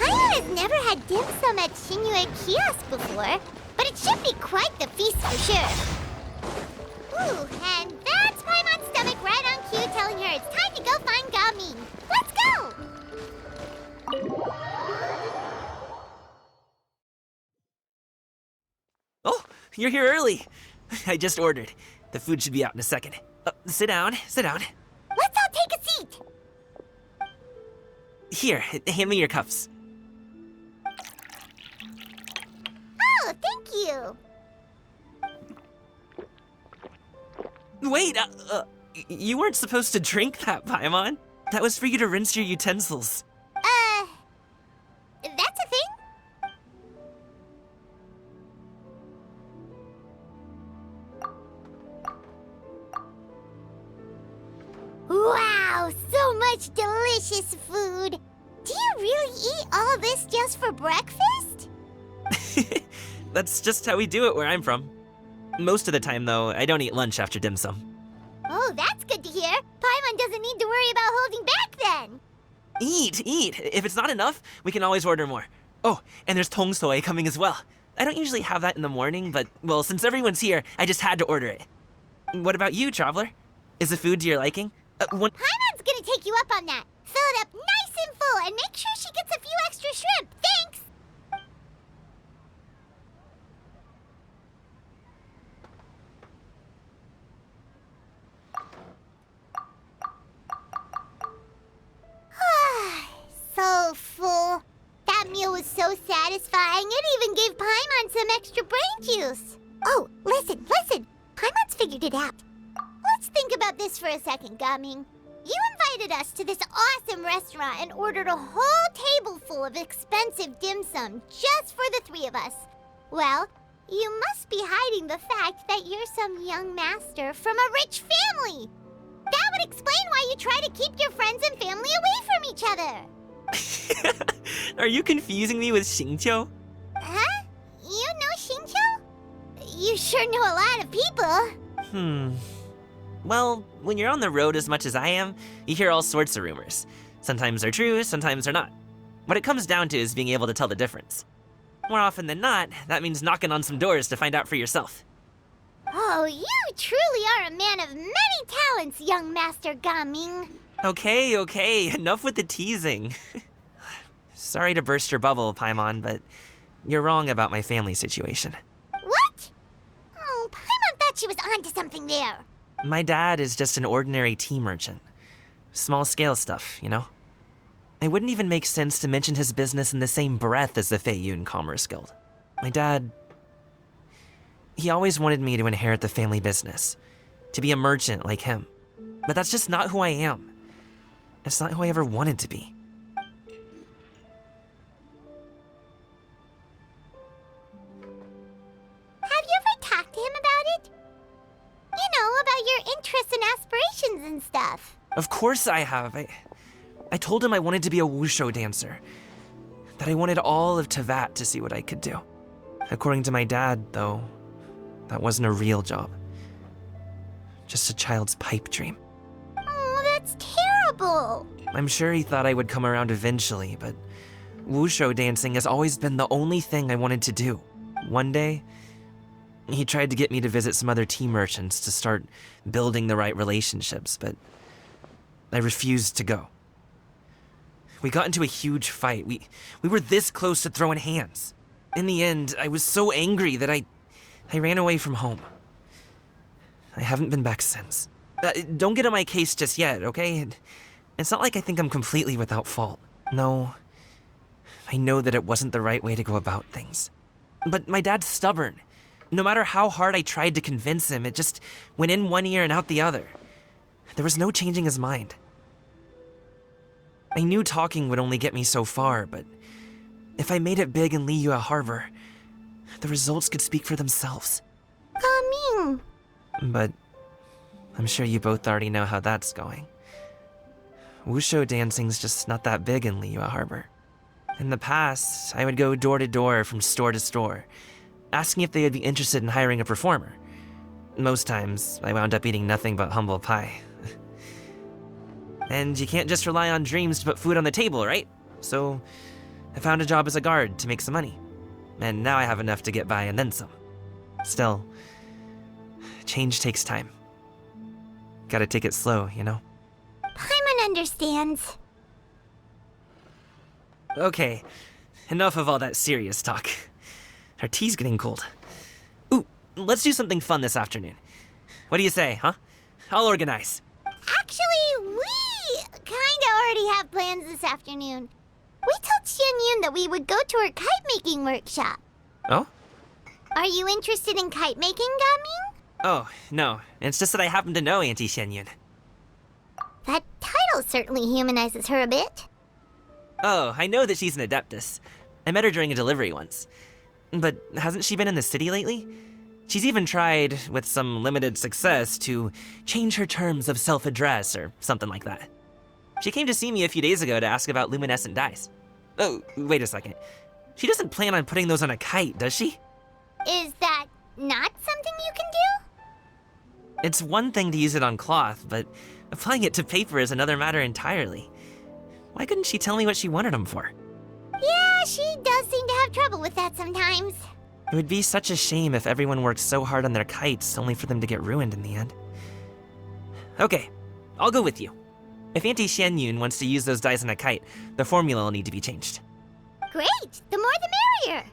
I've never had dim sum at Shinyue Kiosk before, but it should be quite the feast for sure. Ooh, and that's Paimon's stomach right on cue telling her it's time to go find Gaming. Let's go! Oh, you're here early. I just ordered. The food should be out in a second. Sit down, sit down. Let's all take a seat. Here, hand me your cups. Oh, thank you. Wait, you weren't supposed to drink that, Paimon. That was for you to rinse your utensils. That's a thing? Wow, so much delicious food. Do you really eat all this just for breakfast? That's just how we do it where I'm from. Most of the time, though, I don't eat lunch after dim sum. Oh, that's good to hear. Paimon doesn't need to worry about holding back then. Eat, eat. If it's not enough, we can always order more. Oh, and there's tong soy coming as well. I don't usually have that in the morning, but, well, since everyone's here, I just had to order it. What about you, traveler? Is the food to your liking? Paimon's gonna take you up on that. Fill it up nice and full and make sure she gets a few extra shrimp. Thanks! So full. That meal was so satisfying, it even gave Paimon some extra brain juice. Oh, listen. Paimon's figured it out. Let's think about this for a second, Gaming. You invited us to this awesome restaurant and ordered a whole table full of expensive dim sum just for the three of us. Well, you must be hiding the fact that you're some young master from a rich family. That would explain why you try to keep your friends and family away from each other. Are you confusing me with Xingqiu? Huh? You know Xingqiu? You sure know a lot of people. Well, when you're on the road as much as I am, you hear all sorts of rumors. Sometimes they're true, sometimes they're not. What it comes down to is being able to tell the difference. More often than not, that means knocking on some doors to find out for yourself. Oh, you truly are a man of many talents, young Master Gaming. Okay, enough with the teasing. Sorry to burst your bubble, Paimon, but you're wrong about my family situation. What? Oh, Paimon thought she was onto something there. My dad is just an ordinary tea merchant. Small-scale stuff, you know? It wouldn't even make sense to mention his business in the same breath as the Feiyun Commerce Guild. My dad... he always wanted me to inherit the family business, to be a merchant like him. But that's just not who I am. It's not who I ever wanted to be. Have you ever talked to him about it? You know, about your interests and aspirations and stuff. Of course I have. I told him I wanted to be a wushu dancer. That I wanted all of Tevat to see what I could do. According to my dad, though, that wasn't a real job. Just a child's pipe dream. Oh, that's terrible. I'm sure he thought I would come around eventually, but wushu dancing has always been the only thing I wanted to do. One day, he tried to get me to visit some other tea merchants to start building the right relationships, but I refused to go. We got into a huge fight. We were this close to throwing hands. In the end, I was so angry that I ran away from home. I haven't been back since. Don't get on my case just yet, okay? It's not like I think I'm completely without fault. No, I know that it wasn't the right way to go about things. But my dad's stubborn. No matter how hard I tried to convince him, it just went in one ear and out the other. There was no changing his mind. I knew talking would only get me so far, but if I made it big in Liyue Harbor, the results could speak for themselves. Coming. But I'm sure you both already know how that's going. Wushu dancing's just not that big in Liyue Harbor. In the past, I would go door to door from store to store, asking if they would be interested in hiring a performer. Most times, I wound up eating nothing but humble pie. And you can't just rely on dreams to put food on the table, right? So I found a job as a guard to make some money. And now I have enough to get by and then some. Still, change takes time. Gotta take it slow, you know? Paimon understands. Okay, enough of all that serious talk. Our tea's getting cold. Ooh, let's do something fun this afternoon. What do you say, huh? I'll organize. Actually, we kinda already have plans this afternoon. We told Xianyun that we would go to her kite-making workshop. Oh? Are you interested in kite-making, Gaming? Oh, no. It's just that I happen to know Auntie Xianyun. That title certainly humanizes her a bit. Oh, I know that she's an adeptus. I met her during a delivery once. But hasn't she been in the city lately? She's even tried, with some limited success, to change her terms of self-address or something like that. She came to see me a few days ago to ask about luminescent dyes. Oh, wait a second. She doesn't plan on putting those on a kite, does she? Is that not something you can do? It's one thing to use it on cloth, but applying it to paper is another matter entirely. Why couldn't she tell me what she wanted them for? Yeah, she does seem to have trouble with that sometimes. It would be such a shame if everyone worked so hard on their kites only for them to get ruined in the end. Okay, I'll go with you. If Auntie Xianyun wants to use those dyes on a kite, the formula will need to be changed. Great! The more the merrier!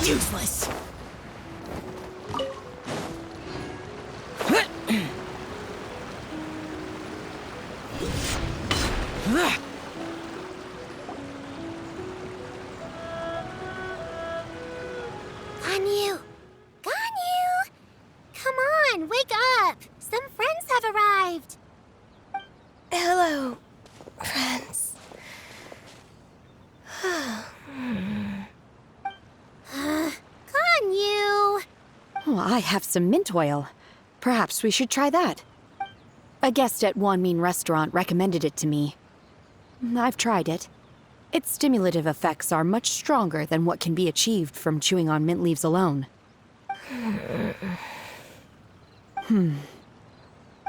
Useless. Ganyu! Ganyu! Come on, wake up! Some friends have arrived! Hello, friends. Ganyu! Oh, I have some mint oil. Perhaps we should try that. A guest at Wanmin Restaurant recommended it to me. I've tried it. Its stimulative effects are much stronger than what can be achieved from chewing on mint leaves alone.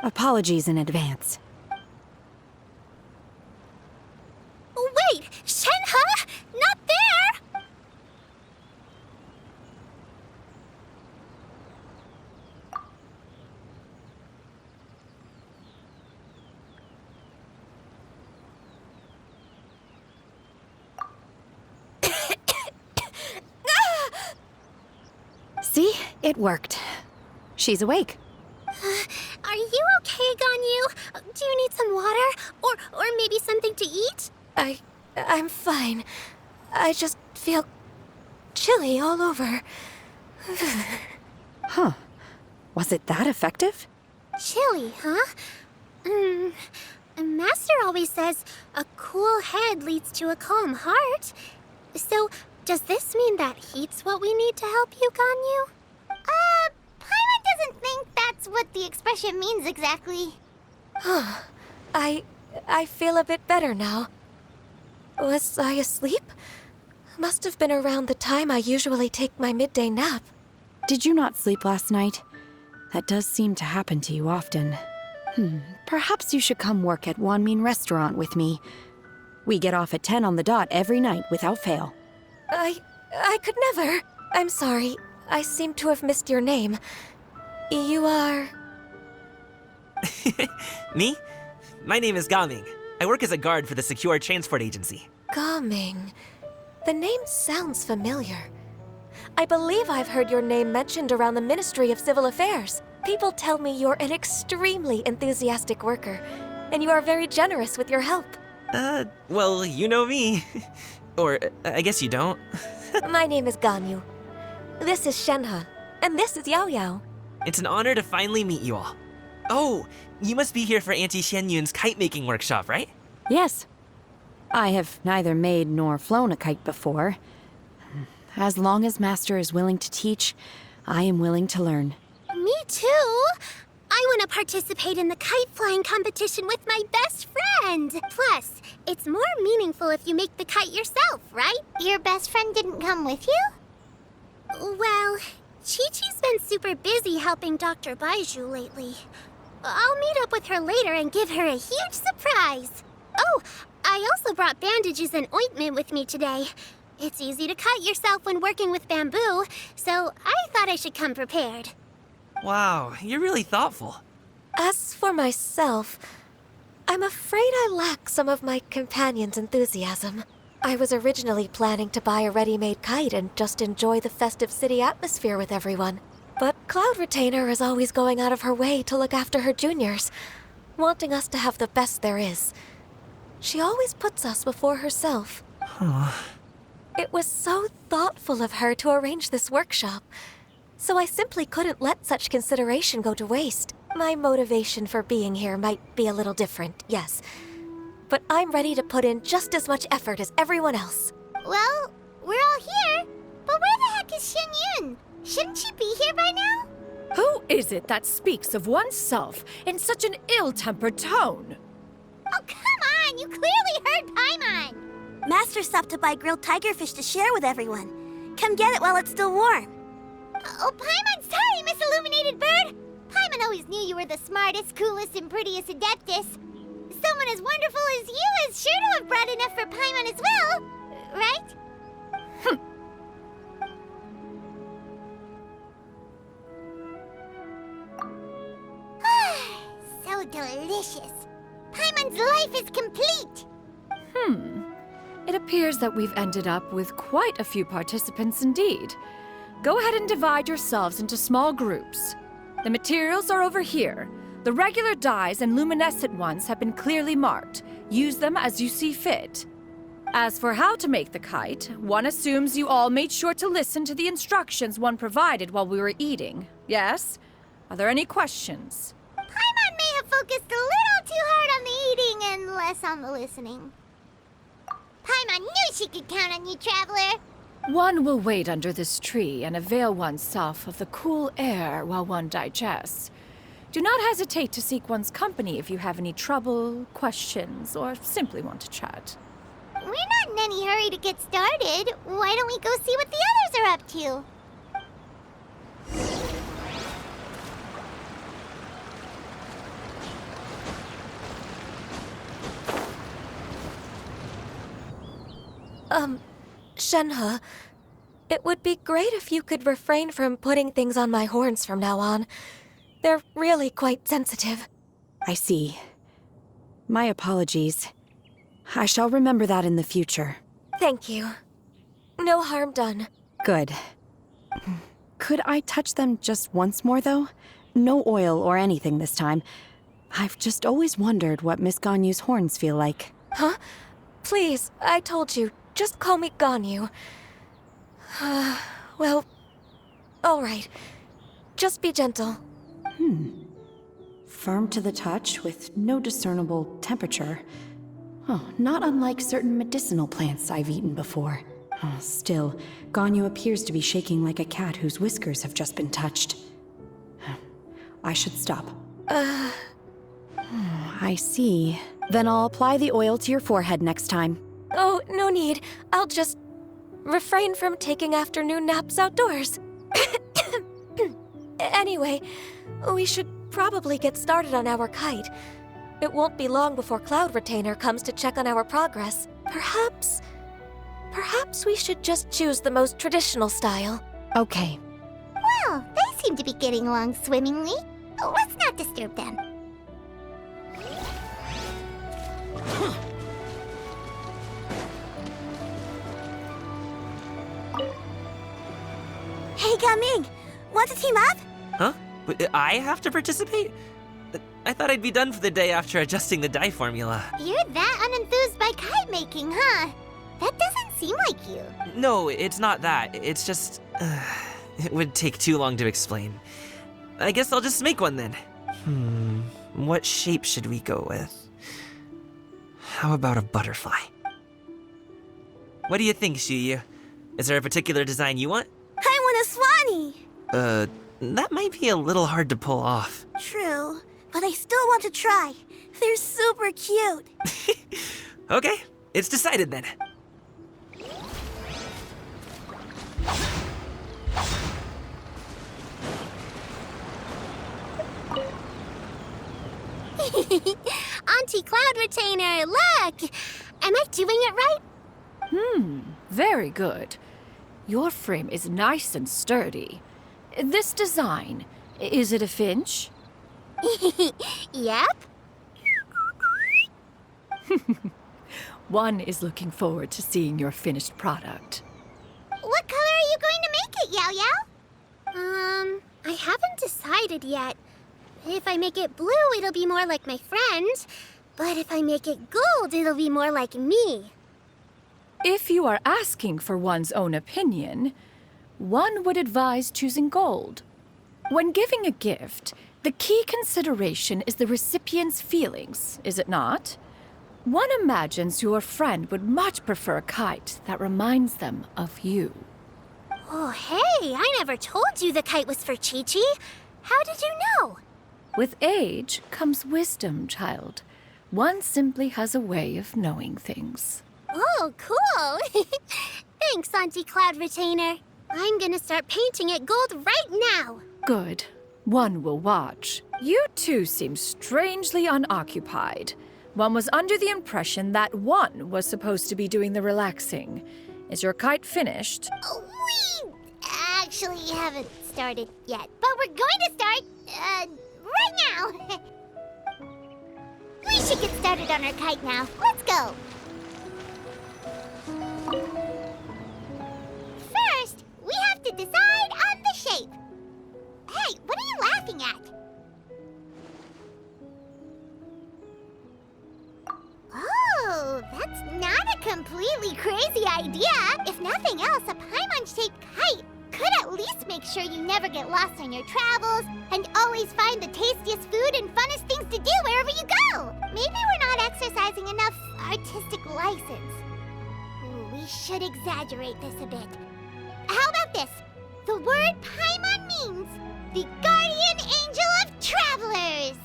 Apologies in advance. Wait! Shenhe! Not there! See? It worked. She's awake. Are you okay, Ganyu? Do you need some water? Or maybe something to eat? I'm fine. I just feel chilly all over. Huh. Was it that effective? Chilly, huh? Master always says a cool head leads to a calm heart. So, does this mean that heat's what we need to help you, Ganyu? Paimon doesn't think that's what the expression means exactly. I feel a bit better now. Was I asleep? Must have been around the time I usually take my midday nap. Did you not sleep last night? That does seem to happen to you often. Perhaps you should come work at Wanmin Restaurant with me. We get off at 10 on the dot every night without fail. I could never. I'm sorry. I seem to have missed your name. You are... Me? My name is Gaming. I work as a guard for the Secure Transport Agency. Gaming. The name sounds familiar. I believe I've heard your name mentioned around the Ministry of Civil Affairs. People tell me you're an extremely enthusiastic worker, and you are very generous with your help. Well, you know me. Or, I guess you don't. My name is Ganyu. This is Shenhe, and this is Yao Yao. It's an honor to finally meet you all. Oh, you must be here for Auntie Xianyun's kite-making workshop, right? Yes. I have neither made nor flown a kite before. As long as Master is willing to teach, I am willing to learn. Me too! I want to participate in the kite flying competition with my best friend! Plus, it's more meaningful if you make the kite yourself, right? Your best friend didn't come with you? Well, Chi-Chi's been super busy helping Dr. Baiju lately. I'll meet up with her later and give her a huge surprise. Oh, I also brought bandages and ointment with me today. It's easy to cut yourself when working with bamboo, so I thought I should come prepared. Wow, you're really thoughtful. As for myself, I'm afraid I lack some of my companion's enthusiasm. I was originally planning to buy a ready-made kite and just enjoy the festive city atmosphere with everyone. But Cloud Retainer is always going out of her way to look after her juniors, wanting us to have the best there is. She always puts us before herself. It was so thoughtful of her to arrange this workshop, so I simply couldn't let such consideration go to waste. My motivation for being here might be a little different, yes, but I'm ready to put in just as much effort as everyone else. Well, we're all here, but where the heck is Xianyun? Shouldn't she be here by now? Who is it that speaks of oneself in such an ill-tempered tone? Oh, come on! You clearly heard Paimon! Master stopped to buy grilled tigerfish to share with everyone. Come get it while it's still warm. Oh, Paimon, sorry, Miss Illuminated Bird! Paimon always knew you were the smartest, coolest, and prettiest Adeptus. Someone as wonderful as you is sure to have brought enough for Paimon as well, right? delicious. Paimon's life is complete. It appears that we've ended up with quite a few participants indeed. Go ahead and divide yourselves into small groups. The materials are over here. The regular dyes and luminescent ones have been clearly marked. Use them as you see fit. As for how to make the kite, one assumes you all made sure to listen to the instructions one provided while we were eating. Yes? Are there any questions? Paimon may have focused a little too hard on the eating and less on the listening. Paimon knew she could count on you, Traveler. One will wait under this tree and avail oneself of the cool air while one digests. Do not hesitate to seek one's company if you have any trouble, questions, or simply want to chat. We're not in any hurry to get started. Why don't we go see what the others are up to? Shenhe, it would be great if you could refrain from putting things on my horns from now on. They're really quite sensitive. I see. My apologies. I shall remember that in the future. Thank you. No harm done. Good. Could I touch them just once more, though? No oil or anything this time. I've just always wondered what Miss Ganyu's horns feel like. Huh? Please, I told you. Just call me Ganyu. Well, all right. Just be gentle. Firm to the touch with no discernible temperature. Oh, not unlike certain medicinal plants I've eaten before. Oh, still, Ganyu appears to be shaking like a cat whose whiskers have just been touched. I should stop. I see. Then I'll apply the oil to your forehead next time. Oh, no need. I'll just refrain from taking afternoon naps outdoors. Anyway, we should probably get started on our kite. It won't be long before Cloud Retainer comes to check on our progress. Perhaps we should just choose the most traditional style. Okay. Well, they seem to be getting along swimmingly. Let's not disturb them. Hey, Gaming! Want to team up? Huh? I have to participate? I thought I'd be done for the day after adjusting the dye formula. You're that unenthused by kite making, huh? That doesn't seem like you. No, it's not that. It's just... it would take too long to explain. I guess I'll just make one then. What shape should we go with? How about a butterfly? What do you think, Shuyu? Is there a particular design you want? I want a swanee! That might be a little hard to pull off. True, but I still want to try. They're super cute. Okay, it's decided then. Auntie Cloud Retainer, look! Am I doing it right? Very good. Your frame is nice and sturdy. This design, is it a finch? Yep. One is looking forward to seeing your finished product. What color are you going to make it, Yao Yao? I haven't decided yet. If I make it blue, it'll be more like my friend. But if I make it gold, it'll be more like me. If you are asking for one's own opinion, one would advise choosing gold. When giving a gift, the key consideration is the recipient's feelings, is it not? One imagines your friend would much prefer a kite that reminds them of you. Oh, hey, I never told you the kite was for Chi-Chi. How did you know? With age comes wisdom, child. One simply has a way of knowing things. Oh, cool. Thanks, Auntie Cloud Retainer. I'm gonna start painting it gold right now. Good. One will watch. You two seem strangely unoccupied. One was under the impression that one was supposed to be doing the relaxing. Is your kite finished? We actually haven't started yet, but we're going to start, right now. We should get started on our kite now. Let's go. idea. If nothing else, a Paimon-shaped kite could at least make sure you never get lost on your travels and always find the tastiest food and funnest things to do wherever you go. Maybe we're not exercising enough artistic license. Ooh, we should exaggerate this a bit. How about this? The word Paimon means the guardian angel of travelers.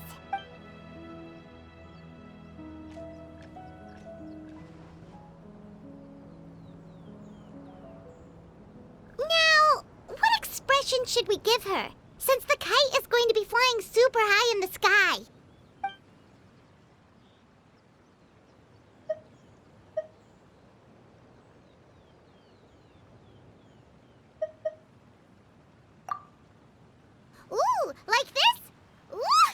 Now, what expression should we give her, since the kite is going to be flying super high in the sky? Ooh, like this? Ooh!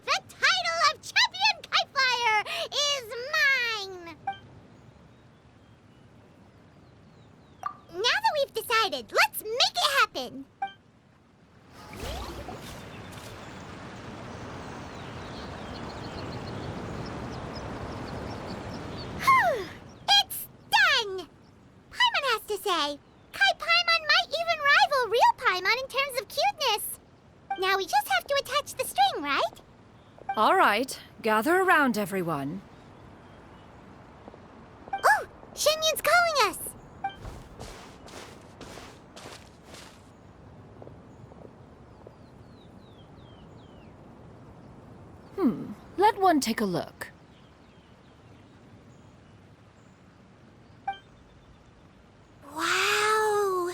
The title of Champion Kite Flyer is mine! Now that we've decided, let's make it happen! It's done! Paimon has to say. Kai Paimon might even rival real Paimon in terms of cuteness. Now we just have to attach the string, right? All right, gather around, everyone. Oh, Shenyun's calling us! Let one take a look. Wow!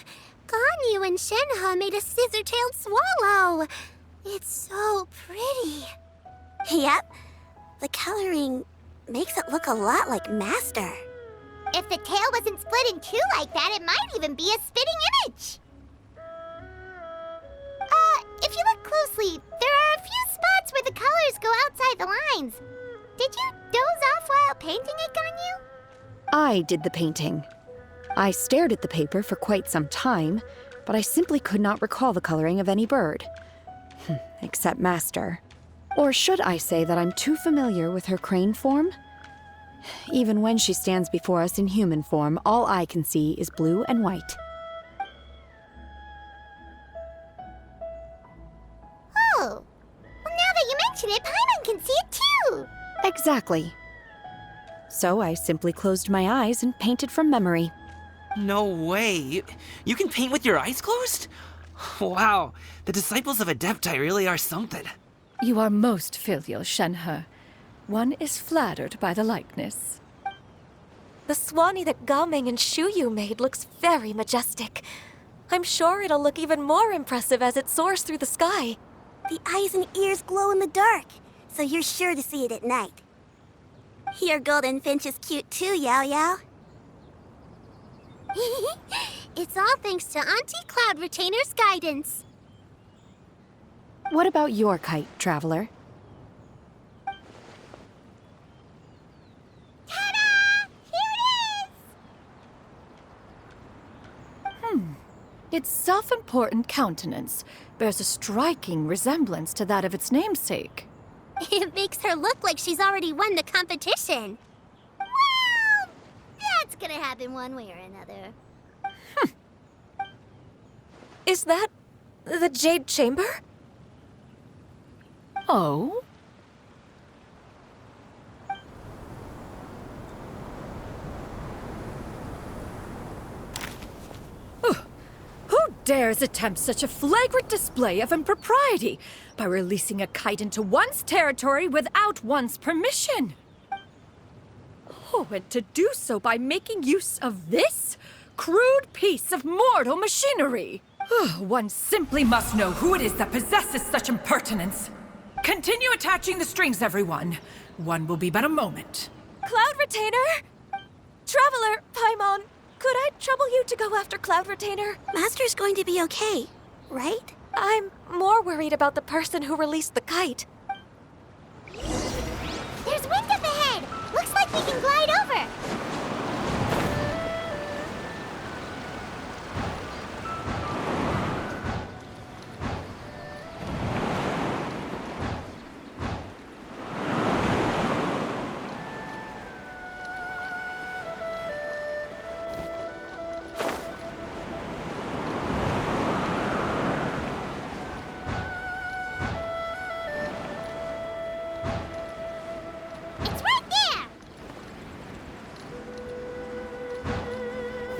Ganyu and Shenhe made a scissor-tailed swallow. It's so pretty. Yep. The coloring makes it look a lot like Master. If the tail wasn't split in two like that, it might even be a spitting image. If you look closely, there are a few spots where the colors go outside the lines. Did you doze off while painting it, Ganyu? I did the painting. I stared at the paper for quite some time, but I simply could not recall the coloring of any bird. Except Master. Or should I say that I'm too familiar with her crane form? Even when she stands before us in human form, all I can see is blue and white. Oh. Well, now that you mention it, Paimon can see it too. Exactly. So I simply closed my eyes and painted from memory. No way. You can paint with your eyes closed? Wow, the disciples of Adepti really are something. You are most filial, Shenhe. One is flattered by the likeness. The Swanee that Gaming and Shuyu made looks very majestic. I'm sure it'll look even more impressive as it soars through the sky. The eyes and ears glow in the dark, so you're sure to see it at night. Your golden finch is cute too, Yao Yao. It's all thanks to Auntie Cloud Retainer's guidance. What about your kite, Traveler? Ta-da! Here it is! Its self-important countenance bears a striking resemblance to that of its namesake. It makes her look like she's already won the competition. Well, that's gonna happen one way or another. Is that the Jade Chamber? Oh? Who dares attempt such a flagrant display of impropriety by releasing a kite into one's territory without one's permission? Oh, and to do so by making use of this crude piece of mortal machinery. One simply must know who it is that possesses such impertinence. Continue attaching the strings, everyone. One will be but a moment. Cloud Retainer? Traveler, Paimon, could I trouble you to go after Cloud Retainer? Master's going to be okay, right? I'm more worried about the person who released the kite. There's wind up ahead! Looks like we can glide over!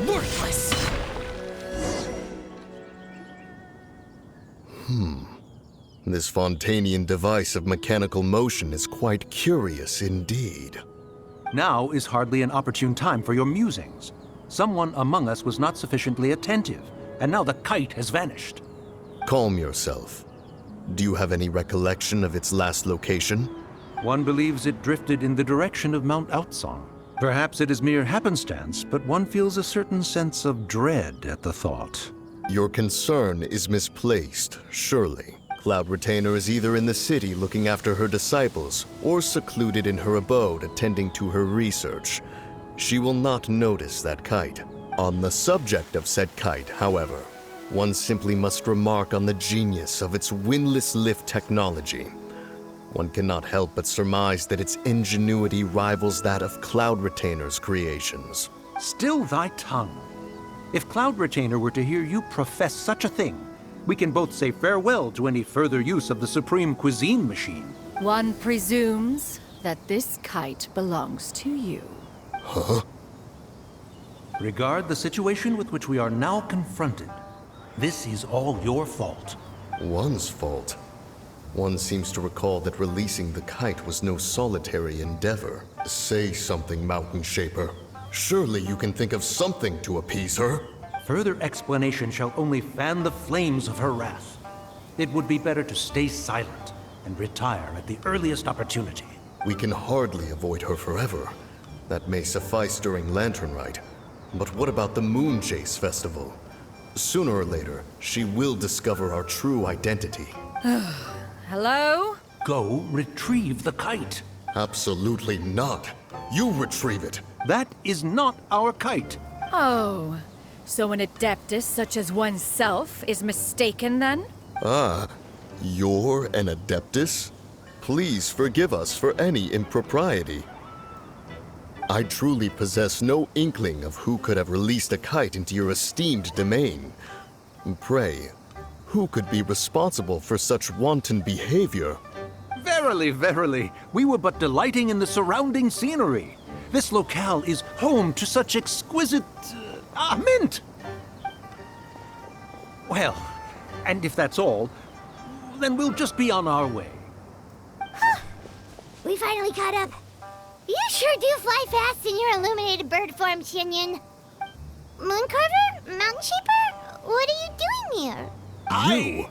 Worthless! This Fontanian device of mechanical motion is quite curious indeed. Now is hardly an opportune time for your musings. Someone among us was not sufficiently attentive, and now the kite has vanished. Calm yourself. Do you have any recollection of its last location? One believes it drifted in the direction of Mount Outsong. Perhaps it is mere happenstance, but one feels a certain sense of dread at the thought. Your concern is misplaced, surely. Cloud Retainer is either in the city looking after her disciples, or secluded in her abode attending to her research. She will not notice that kite. On the subject of said kite, however, one simply must remark on the genius of its windlass lift technology. One cannot help but surmise that its ingenuity rivals that of Cloud Retainer's creations. Still thy tongue. If Cloud Retainer were to hear you profess such a thing, we can both say farewell to any further use of the Supreme Cuisine Machine. One presumes that this kite belongs to you. Huh? Regard the situation with which we are now confronted. This is all your fault. One's fault. One seems to recall that releasing the kite was no solitary endeavor. Say something, Mountain Shaper. Surely you can think of something to appease her. Further explanation shall only fan the flames of her wrath. It would be better to stay silent and retire at the earliest opportunity. We can hardly avoid her forever. That may suffice during Latern Rite. But what about the Moon Chase Festival? Sooner or later, she will discover our true identity. Hello? Go retrieve the kite. Absolutely not. You retrieve it. That is not our kite. Oh, so an adeptus such as oneself is mistaken then? Ah, you're an adeptus? Please forgive us for any impropriety. I truly possess no inkling of who could have released a kite into your esteemed domain. Pray, who could be responsible for such wanton behavior? Verily, verily, we were but delighting in the surrounding scenery. This locale is home to such exquisite... mint! Well, and if that's all, then we'll just be on our way. We finally caught up. You sure do fly fast in your illuminated bird form, Shinyan. Mooncarver? Mountain Shaper? What are you doing here? You!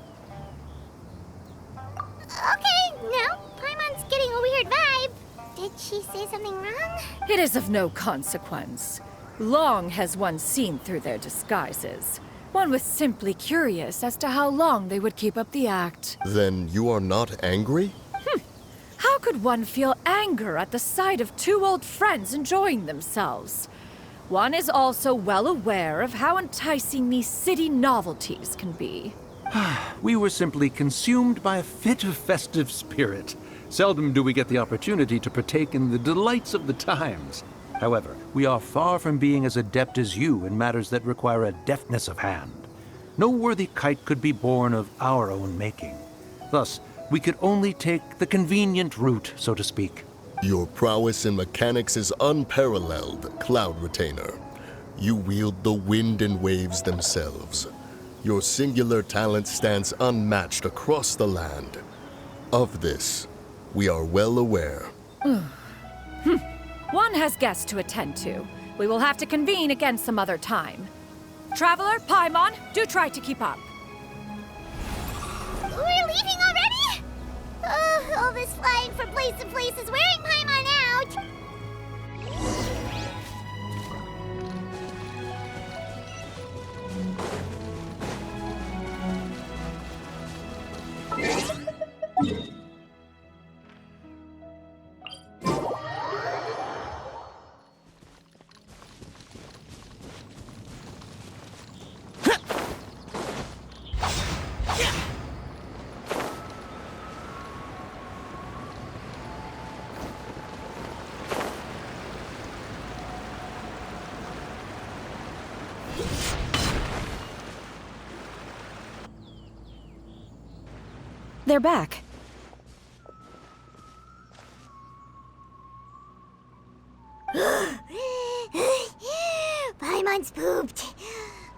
Okay, now Paimon's getting a weird vibe. Did she say something wrong? It is of no consequence. Long has one seen through their disguises. One was simply curious as to how long they would keep up the act. Then you are not angry? How could one feel anger at the sight of two old friends enjoying themselves? One is also well aware of how enticing these city novelties can be. We were simply consumed by a fit of festive spirit. Seldom do we get the opportunity to partake in the delights of the times. However, we are far from being as adept as you in matters that require a deftness of hand. No worthy kite could be born of our own making. Thus, we could only take the convenient route, so to speak. Your prowess in mechanics is unparalleled, Cloud Retainer. You wield the wind and waves themselves. Your singular talent stands unmatched across the land. Of this, we are well aware. One has guests to attend to. We will have to convene again some other time. Traveler, Paimon, do try to keep up. We're leaving already? All this flying from place to place is wearing Paimon out. They're back. Paimon Paimon's pooped.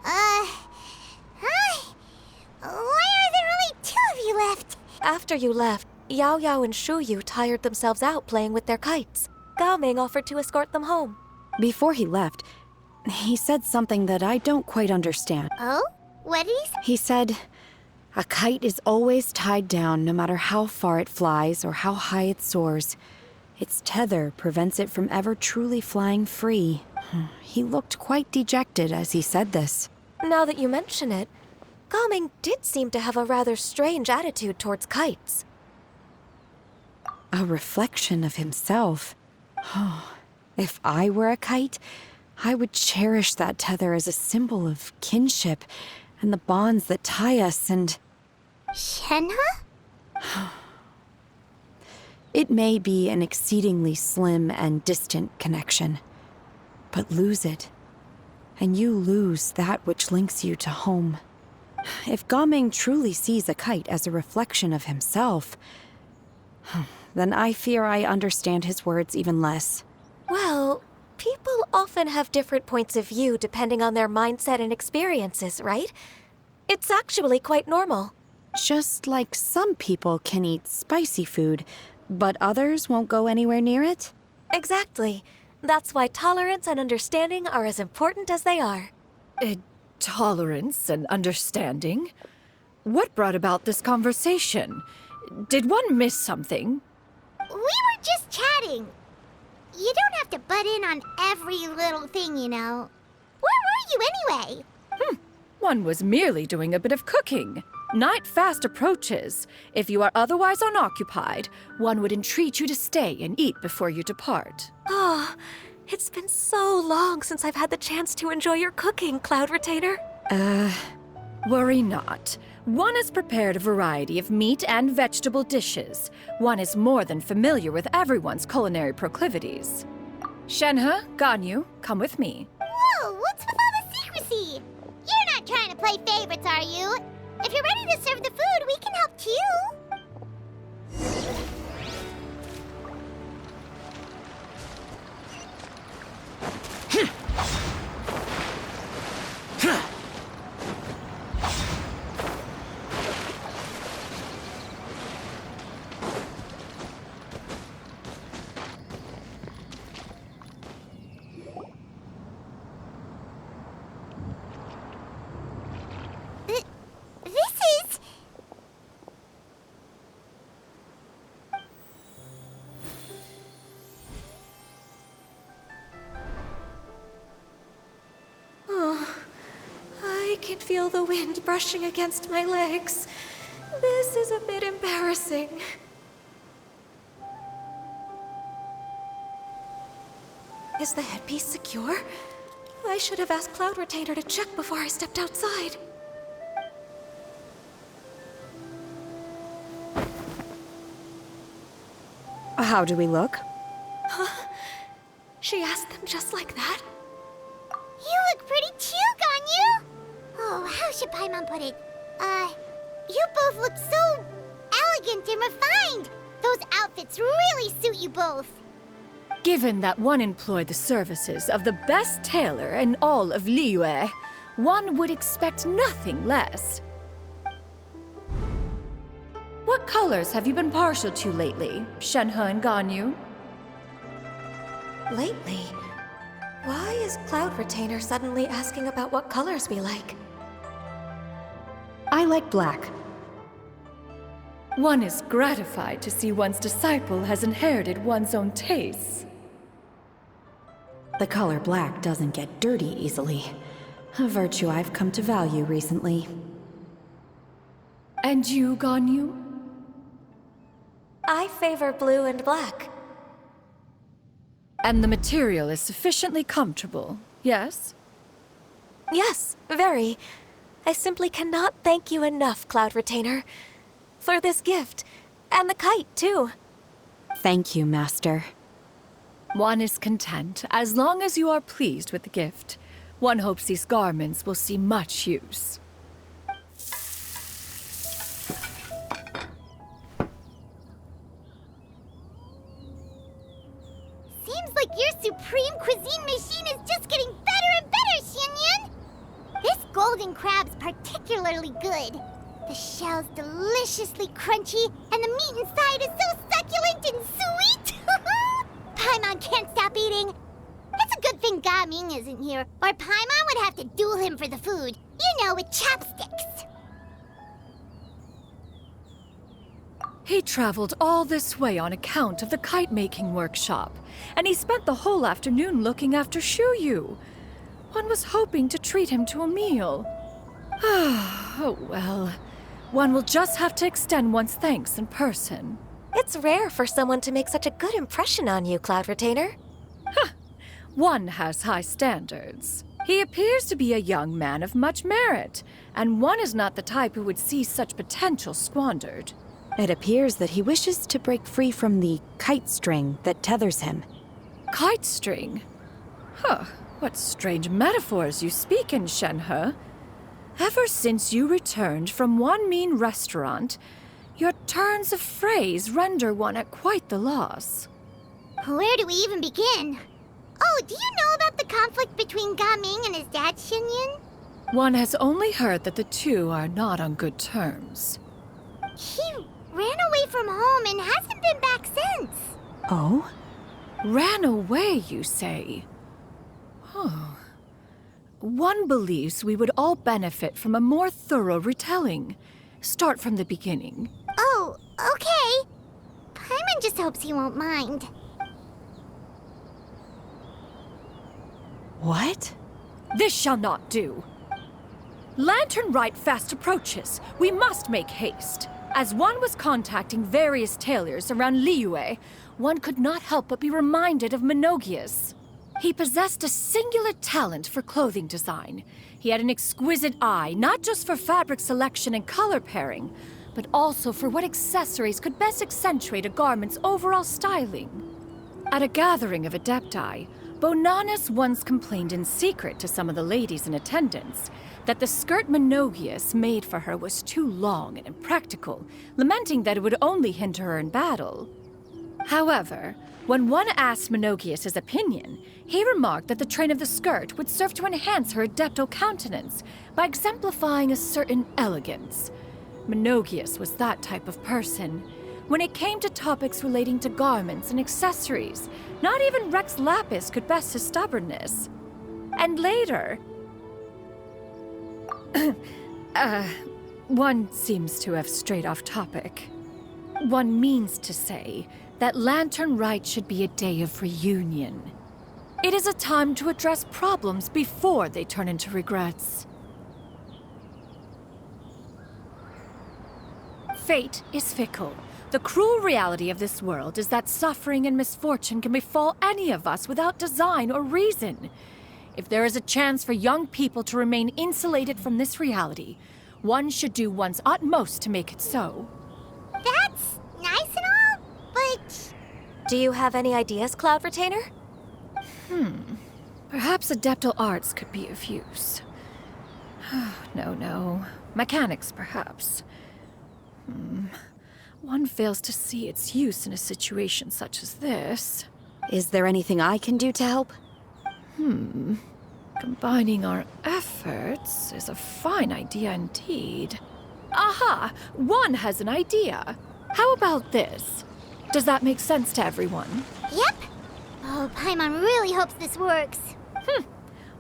Hi. Why are there only 2 of you left? After you left, Yao Yao and Shu Yu tired themselves out playing with their kites. Gao Ming offered to escort them home. Before he left, he said something that I don't quite understand. Oh? What did he say? He said, a kite is always tied down no matter how far it flies or how high it soars. Its tether prevents it from ever truly flying free. He looked quite dejected as he said this. Now that you mention it, Gao Ming did seem to have a rather strange attitude towards kites. A reflection of himself. If I were a kite, I would cherish that tether as a symbol of kinship and the bonds that tie us and... Shenhe? It may be an exceedingly slim and distant connection, but lose it, and you lose that which links you to home. If Gao Ming truly sees a kite as a reflection of himself, then I fear I understand his words even less. Well, people often have different points of view depending on their mindset and experiences, right? It's actually quite normal. Just like some people can eat spicy food, but others won't go anywhere near it? Exactly. That's why tolerance and understanding are as important as they are. Tolerance and understanding? What brought about this conversation? Did one miss something? We were just chatting. You don't have to butt in on every little thing, you know. Where were you anyway? One was merely doing a bit of cooking. Night fast approaches. If you are otherwise unoccupied, one would entreat you to stay and eat before you depart. Oh, it's been so long since I've had the chance to enjoy your cooking, Cloud Retainer. Worry not. One has prepared a variety of meat and vegetable dishes. One is more than familiar with everyone's culinary proclivities. Shenhe, Ganyu, come with me. Whoa, what's with all the secrecy? You're not trying to play favorites, are you? If you're ready to serve the food, we can help too. This is... Oh, I can feel the wind brushing against my legs. This is a bit embarrassing. Is the headpiece secure? I should have asked Cloud Retainer to check before I stepped outside. How do we look? She asked them just like that? You look pretty too, Ganyu! Oh, how should Paimon put it? You both look so elegant and refined! Those outfits really suit you both. Given that one employed the services of the best tailor in all of Liyue, one would expect nothing less. What colors have you been partial to lately, Shenhe and Ganyu? Lately? Why is Cloud Retainer suddenly asking about what colors we like? I like black. One is gratified to see one's disciple has inherited one's own tastes. The color black doesn't get dirty easily. A virtue I've come to value recently. And you, Ganyu? I favor blue and black. And the material is sufficiently comfortable, yes? Yes, very. I simply cannot thank you enough, Cloud Retainer. For this gift. And the kite, too. Thank you, Master. One is content as long as you are pleased with the gift. One hopes these garments will see much use. Seems like your supreme cuisine machine is just getting better and better, golden crab's particularly good. The shell's deliciously crunchy, and the meat inside is so succulent and sweet! Paimon can't stop eating. It's a good thing Gaming isn't here, or Paimon would have to duel him for the food. You know, with chopsticks. He traveled all this way on account of the kite-making workshop, and he spent the whole afternoon looking after Shuyu. One was hoping to treat him to a meal. Oh well. One will just have to extend one's thanks in person. It's rare for someone to make such a good impression on you, Cloud Retainer. One has high standards. He appears to be a young man of much merit, and one is not the type who would see such potential squandered. It appears that he wishes to break free from the kite string that tethers him. Kite string? Huh, what strange metaphors you speak in, Shenhe. Ever since you returned from One Mean Restaurant, your turns of phrase render one at quite the loss. Where do we even begin? Oh, do you know about the conflict between Gaming and his dad, Xinyun? One has only heard that the two are not on good terms. He ran away from home and hasn't been back since. Oh? Ran away, you say? Huh. One believes we would all benefit from a more thorough retelling. Start from the beginning. Oh, okay. Paimon just hopes he won't mind. What? This shall not do. Latern Rite fast approaches. We must make haste. As one was contacting various tailors around Liyue, one could not help but be reminded of Menogias. He possessed a singular talent for clothing design. He had an exquisite eye, not just for fabric selection and color pairing, but also for what accessories could best accentuate a garment's overall styling. At a gathering of Adepti, Bonanis once complained in secret to some of the ladies in attendance that the skirt Menogias made for her was too long and impractical, lamenting that it would only hinder her in battle. However, when one asked Menogias his opinion, he remarked that the train of the skirt would serve to enhance her adeptal countenance by exemplifying a certain elegance. Menogias was that type of person. When it came to topics relating to garments and accessories, not even Rex Lapis could best his stubbornness. And later... one seems to have strayed off topic. One means to say that Latern Rite should be a day of reunion. It is a time to address problems before they turn into regrets. Fate is fickle. The cruel reality of this world is that suffering and misfortune can befall any of us without design or reason. If there is a chance for young people to remain insulated from this reality, one should do one's utmost to make it so. That's nice and all, but... Do you have any ideas, Cloud Retainer? Perhaps adeptal arts could be of use. No. Mechanics, perhaps. One fails to see its use in a situation such as this. Is there anything I can do to help? Combining our efforts is a fine idea indeed. Aha! One has an idea. How about this? Does that make sense to everyone? Yep. Oh, Paimon really hopes this works.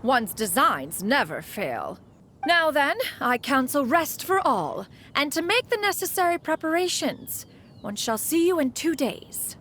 One's designs never fail. Now then, I counsel rest for all, and to make the necessary preparations. One shall see you in 2 days.